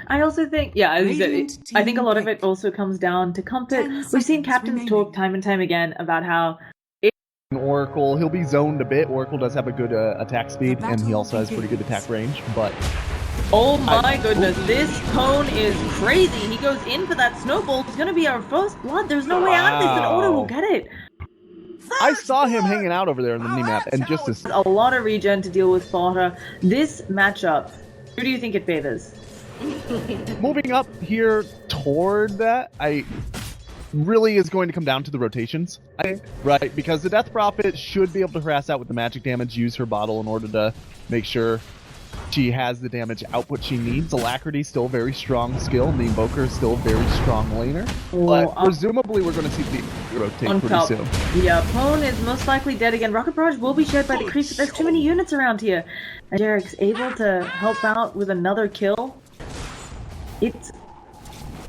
I also think, yeah, as you said, I think a lot of it also comes down to comfort. We've seen captains talk time and time again about how Oracle, he'll be zoned a bit. Oracle does have a good attack speed, and he also has pretty good attack range, but... Oh my goodness, this Pone is crazy. He goes in for that snowball. It's gonna be our first blood. There's no way out of this, and Auto will get it. I saw him hanging out over there in the minimap, and just as... A lot of regen to deal with Sparta. This matchup, who do you think it favors? Moving up here toward that, really is going to come down to the rotations, right? Because the Death Prophet should be able to harass out with the magic damage, use her bottle in order to make sure she has the damage output she needs. Alacrity still a very strong skill, and the Invoker is still a very strong laner. But presumably we're going to see the rotate pretty soon. Yeah, Pone is most likely dead again. Rocket Barrage will be shared by the creeps, but there's too many units around here. And Jarek's able to help out with another kill. It's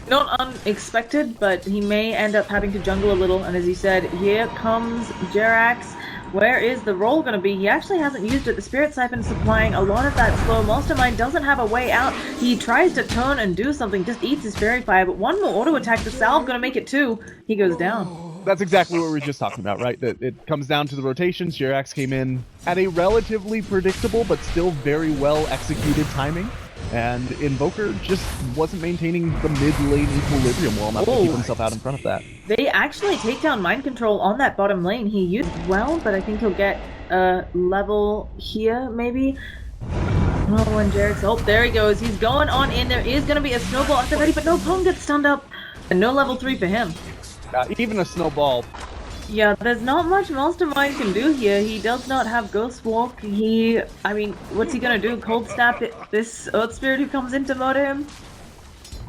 not unexpected, but he may end up having to jungle a little, and as you said, here comes Jerax. Where is the roll going to be? He actually hasn't used it. The Spirit Siphon is supplying a lot of that slow. Mastermind doesn't have a way out. He tries to turn and do something, just eats his Fairy Fire, but one more auto attack. The Salve going to make it 2. He goes down. That's exactly what we were just talking about, right? That it comes down to the rotations. Jerax came in at a relatively predictable, but still very well executed timing. And Invoker just wasn't maintaining the mid-lane equilibrium well enough to keep himself out in front of that. They actually take down Mind Control on that bottom lane. He used it well, but I think he'll get a level here, maybe. Oh, and Jerax, oh, there he goes. He's going on in. There is going to be a snowball at the ready, but no, Pone gets stunned up. And no level 3 for him. Even a snowball. Yeah, there's not much Mastermind can do here. He does not have Ghost Walk. I mean, what's he gonna do? Cold Snap this Earth Spirit who comes in to murder him?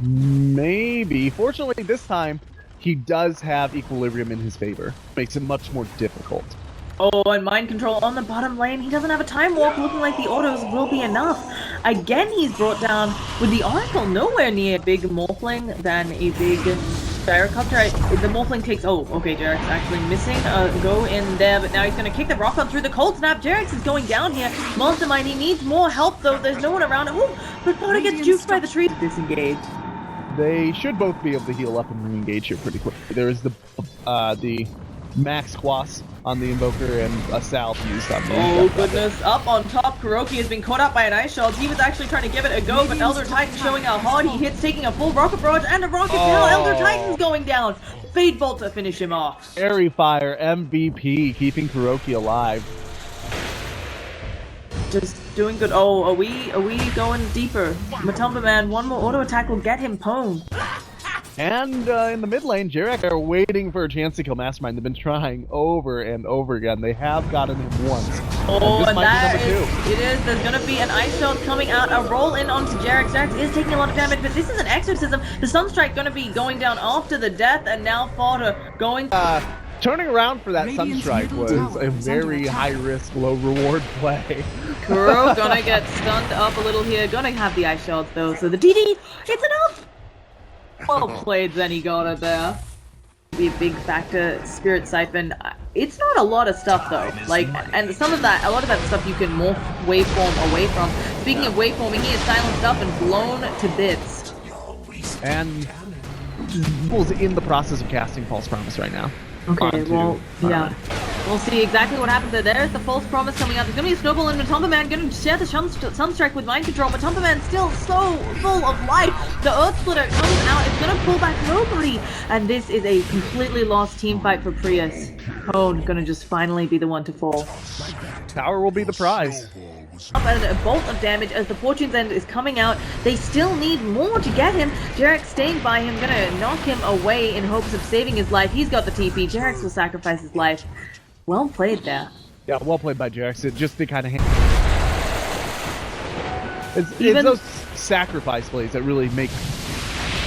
Maybe. Fortunately, this time, he does have Equilibrium in his favor. Makes it much more difficult. Oh, and Mind Control on the bottom lane. He doesn't have a Time Walk, looking like the autos will be enough. Again, he's brought down with the Oracle nowhere near a big Morphling than a big Gyrocopter. The Morphling takes... Oh, okay, Jerax actually missing a go in there, but now he's going to kick the rock on through the Cold Snap. Jerax is going down here. Mastermind, he needs more help, though. There's no one around. Oh, but Potter gets juked by the tree. Disengage. They should both be able to heal up and re-engage here pretty quickly. There is the Max Quas on the Invoker and a Salve used on the Oh goodness, up on top, Kuroki has been caught up by an Ice Shard. He was actually trying to give it a go, but Elder Titan showing how hard he hits, taking a full Rocket Barrage and a Rocket Tail. Elder Titan's going down. Fade Bolt to finish him off. Fairy Fire, MVP, keeping Kuroki alive. Just doing good. Oh, are we going deeper? Matumba Man, one more auto attack will get him pwned. And in the mid lane, Jerax are waiting for a chance to kill Mastermind. They've been trying over and over again. They have gotten him once. Oh, and that is, it is. There's going to be an Ice Shard coming out. A roll in onto Jerax. Jerax is taking a lot of damage, but this is an Exorcism. The Sunstrike going to be going down after the death, and now Fodder going... Turning around for that Sunstrike was a very high-risk, low-reward play. Kuro gonna get stunned up a little here. Gonna have the Ice Shards, though, so the DD, it's enough! Well played, Zenigata there. Be a big factor. Spirit Siphon. It's not a lot of stuff though. Like, and a lot of that stuff you can morph waveform away from. Speaking of waveforming, he is silenced up and blown to bits. And Bull's in the process of casting False Promise right now. Okay, well, yeah. We'll see exactly what happens there. There's the False Promise coming out. There's gonna be a snowball, and Matumba Man gonna share the Sunstrike with Mind Control. Matumba Man still so full of life. The Earth Splitter comes out. It's gonna pull back nobody. And this is a completely lost team fight for PRIES. Pone gonna just finally be the one to fall. Tower will be the prize. And a bolt of damage as the Fortune's End is coming out. They still need more to get him. Jerax staying by him, gonna knock him away in hopes of saving his life. He's got the TP. Jerax will sacrifice his life. Well played there. Yeah, well played by Jerax. It just the kind of it's those sacrifice plays that really make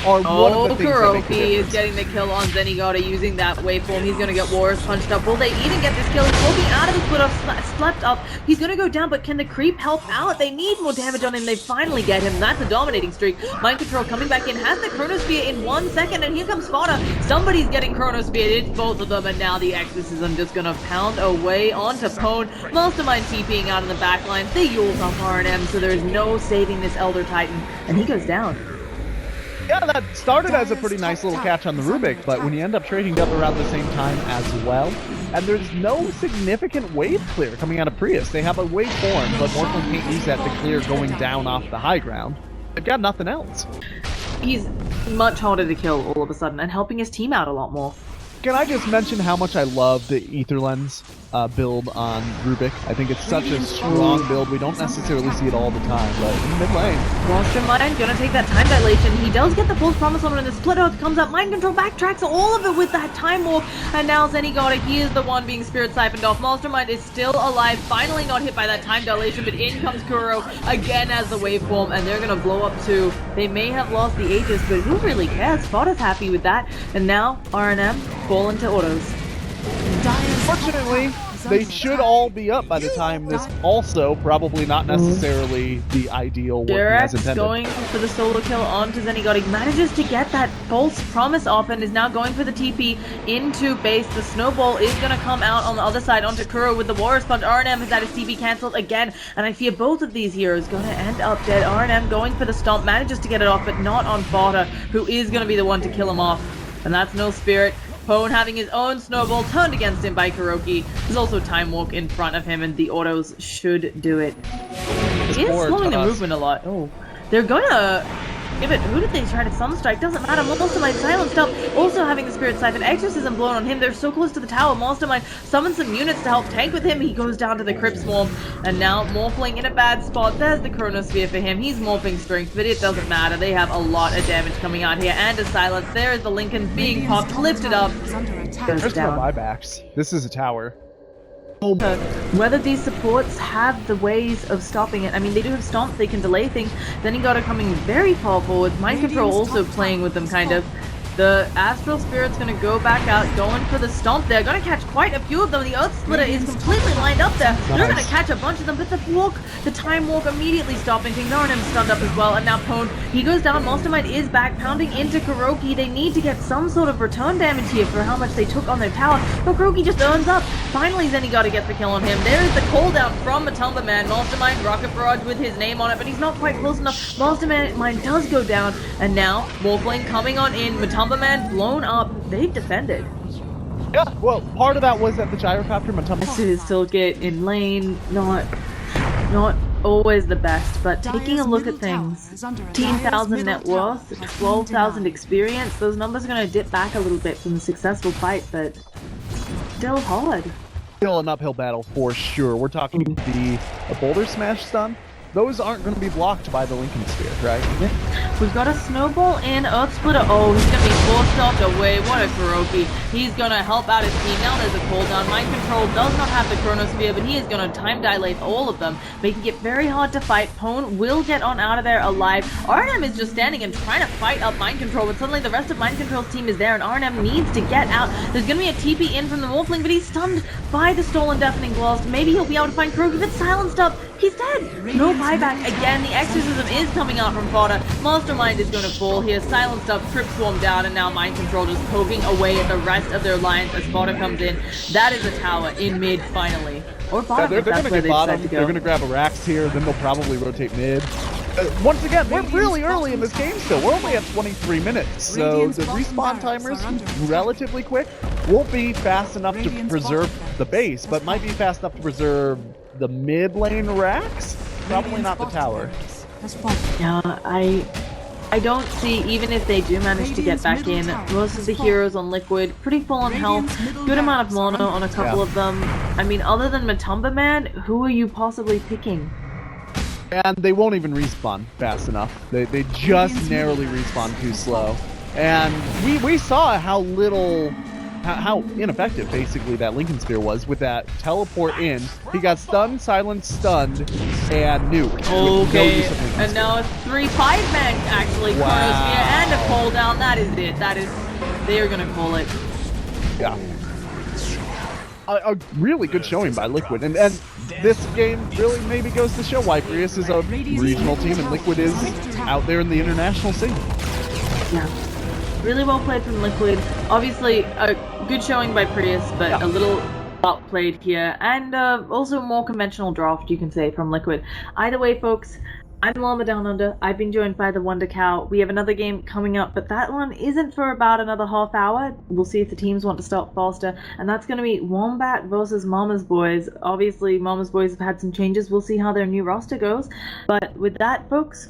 one of the things that make the Kuroki is getting the kill on Zenigata using that waveform. He's going to get Warriors punched up. Will they even get this kill? He's walking out of the split slept up. He's going to go down, but can the creep help out? They need more damage on him. They finally get him. That's a dominating streak. Mind Control coming back in. Has the Chronosphere in 1 second, and here comes Sparta. Somebody's getting Chronosphere. It's both of them, and now the Exorcism just going to pound away onto Pone. Mastermind TPing out in the back line. The Yules on R&M, so there's no saving this Elder Titan, and he goes down. Yeah, that started as a pretty nice little catch on the Rubik, but when you end up trading up around the same time as well, and there's no significant wave clear coming out of Prius. They have a wave form, but Morphlin can't use that to clear going down off the high ground. They've got nothing else. He's much harder to kill all of a sudden, and helping his team out a lot more. Can I just mention how much I love the Ether Lens build on Rubik? I think it's such a strong build. We don't necessarily see it all the time, but in mid lane. Monster Mind gonna take that time dilation. He does get the false promise on when the split earth comes up. Mind control backtracks all of it with that time warp, and now Zenigata, he is the one being spirit siphoned off. Monster Mind is still alive, finally not hit by that time dilation, but in comes Kuro again as the waveform, and they're gonna blow up too. They may have lost the Aegis, but who really cares? Spot is happy with that, and now RNM fall into autos. Fortunately, they should all be up by the time this also probably not necessarily the ideal working as Derek's intended. going for the solo kill onto Zenigata. He manages to get that false promise off and is now going for the TP into base. The snowball is going to come out on the other side onto Kuro with the Warrior Sponge. RNM has had his TP cancelled again, and I fear both of these heroes going to end up dead. RNM going for the stomp, manages to get it off, but not on Fodder, who is going to be the one to kill him off. And that's no spirit. Pone having his own snowball turned against him by Kuroki. There's also Time Walk in front of him, and the autos should do it. He is slowing the movement a lot. Oh, they're gonna give it. Who did they try to Sunstrike? Doesn't matter. Monster Mind silenced up. Also having the Spirit Siphon. Exorcism blown on him. They're so close to the tower. Monster Mind summons some units to help tank with him. He goes down to the Crypt Swarm, and now Morphling in a bad spot. There's the Chronosphere for him. He's morphing strength, but it doesn't matter. They have a lot of damage coming out here, and a silence. There is the Lincoln being popped, lifted up. Goes There's no down. buybacks. This is a tower. Whether these supports have the ways of stopping it. I mean, they do have Stomp, they can delay things. Then you got it coming very far forward. Mind Control also playing with them, kind of. The Astral Spirit's gonna go back out, going for the Stomp there. Gonna catch quite a few of them. The Earth Splitter is completely lined up there. They're gonna catch a bunch of them, but the Time Walk immediately stopping things. Narnim's stunned up as well, and now Pone, he goes down. Mastermind is back, pounding into Kuroki. They need to get some sort of return damage here for how much they took on their tower, but Kuroki just earns up. Finally, Zenigata gets the kill on him. There is the call down from Matumba Man. Mastermind Rocket Barrage with his name on it, but he's not quite close enough. Mastermind does go down, and now Morphling coming on in. Matumba Man blown up. They've defended. Yeah, well, part of that was that the gyrocopter Matumba. To still get in lane, not always the best, but taking a look at things, 15,000 net worth, 12,000 experience, those numbers are going to dip back a little bit from the successful fight, but still hard. Still an uphill battle for sure. We're talking the Boulder Smash stun. Those aren't going to be blocked by the Lincoln Sphere, right? We've got a snowball in Earth Splitter. Oh, he's going to be force-stopped away. What a Kuroki. He's going to help out his team. Now there's a cooldown. Mind Control does not have the Chronosphere, but he is going to time dilate all of them, making it very hard to fight. Pone will get on out of there alive. RNM is just standing and trying to fight up Mind Control, but suddenly the rest of Mind Control's team is there, and RNM needs to get out. There's going to be a TP in from the Morphling, but he's stunned by the Stolen Deafening Blast. Maybe he'll be able to find Kuroki, but silenced up. He's dead. No buyback. Again, the Exorcism is coming out from Fodder. Mastermind is going to fall here. Silenced up, Crypt Swarm down, and now Mind Control just poking away at the rest of their lines as Fodder comes in. That is a tower in mid, finally. Or bottom, Yeah, if they're that's going to where get they bottom. decide to They're go. going to grab a Rax here, then they'll probably rotate mid. Once again, we're really early in this game still. We're only at 23 minutes, so the respawn timers relatively quick. Won't be fast enough to preserve the base, but might be fast enough to preserve the mid lane Rax. Probably not the tower. Yeah, I don't see, even if they do manage to get back in, most of the heroes on Liquid, pretty full on health, good amount of mono on a couple of them. I mean, other than Matumba Man, who are you possibly picking? And they won't even respawn fast enough. They just narrowly respawn too slow. And we saw how little, how ineffective basically that Lincoln Sphere was with that teleport in. He got stunned, silenced, stunned, and nuked. Okay, and now it's 3-5-man actually, Wow. Chronosphere and a call down. That is it. That is, they are gonna call it. Yeah. A really good showing by Liquid, and this game really maybe goes to show why PRIES is a regional team and Liquid is out there in the international scene. Yeah. Really well played from Liquid. Obviously, a good showing by PRIES, but a little outplayed here. And also more conventional draft, you can say, from Liquid. Either way, folks, I'm Llama Down Under. I've been joined by the Wonder Cow. We have another game coming up, but that one isn't for about another half hour. We'll see if the teams want to start faster, and that's going to be Wombat versus Mama's Boys. Obviously, Mama's Boys have had some changes. We'll see how their new roster goes. But with that, folks,